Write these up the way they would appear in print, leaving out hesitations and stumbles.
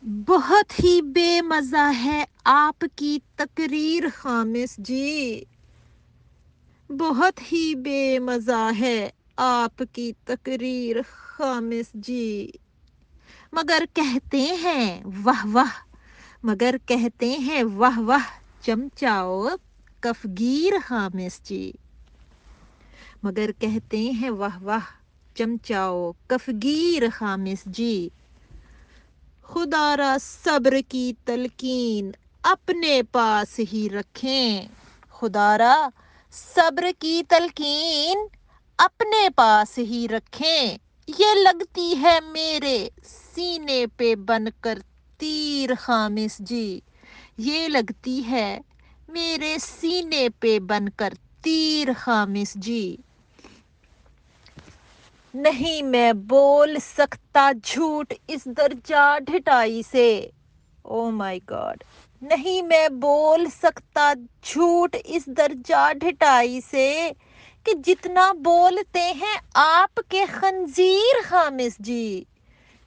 بہت ہی بے مزہ ہے آپ کی تقریر خامس جی، بہت ہی بے مزہ ہے آپ کی تقریر خامس جی، مگر کہتے ہیں واہ واہ، مگر کہتے ہیں واہ واہ چمچاؤ کفگیر خامس جی، مگر کہتے ہیں واہ واہ چمچاؤ کفگیر خامس جی، خدا را صبر کی تلقین اپنے پاس ہی رکھیں، خدا را صبر کی تلقین اپنے پاس ہی رکھیں، یہ لگتی ہے میرے سینے پہ بن کر تیر خامس جی، یہ لگتی ہے میرے سینے پہ بن کر تیر خامس جی، نہیں میں بول سکتا جھوٹ اس درجہ ڈھٹائی سے، او مائی گاڈ، نہیں میں بول سکتا جھوٹ اس درجہ ڈھٹائی سے کہ جتنا بولتے ہیں آپ کے خنزیر خامس جی،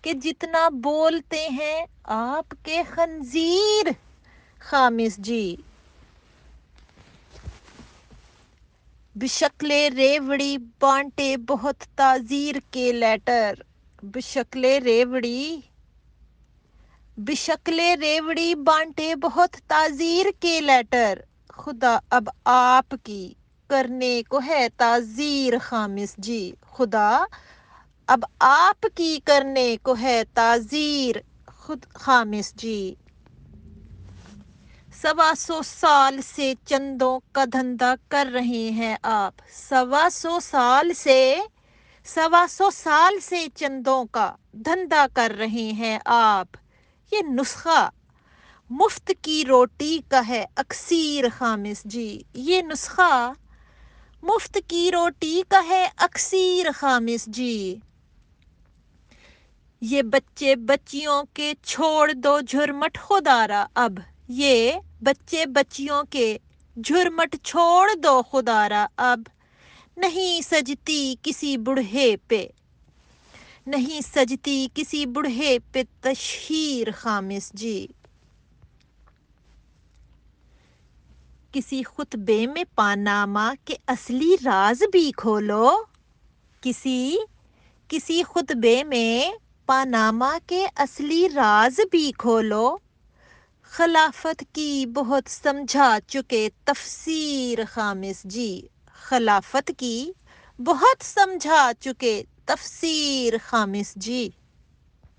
کہ جتنا بولتے ہیں آپ کے خنزیر خامس جی، بشکل ریوڑی بانٹے بہت تعزیر کے لیٹر، بشکل ریوڑی بشکل ریوڑی بانٹے بہت تعزیر کے لیٹر، خدا اب آپ کی کرنے کو ہے تعزیر خامس جی، خدا اب آپ کی کرنے کو ہے تعزیر خود خامس جی، 125 سال سے چندوں کا دھندا کر رہے ہیں آپ، 125 سال سے چندوں کا دھندا کر رہے ہیں آپ، یہ نسخہ مفت کی روٹی کا ہے اکسیر خامس جی، یہ نسخہ مفت کی روٹی کا ہے اکسیر خامس جی، یہ بچے بچیوں کے چھوڑ دو جھرمٹ خدارا اب، یہ بچے بچیوں کے جھرمٹ چھوڑ دو خدارا اب، نہیں سجتی کسی بڑھے پہ، نہیں سجتی کسی بڑھے پہ تشہیر خامس جی، کسی خطبے میں پاناما کے اصلی راز بھی کھولو، کسی خطبے میں پاناما کے اصلی راز بھی کھولو، خلافت کی بہت سمجھا چکے تفسیر خامس جی، خلافت کی بہت سمجھا چکے تفسیر خامس جی۔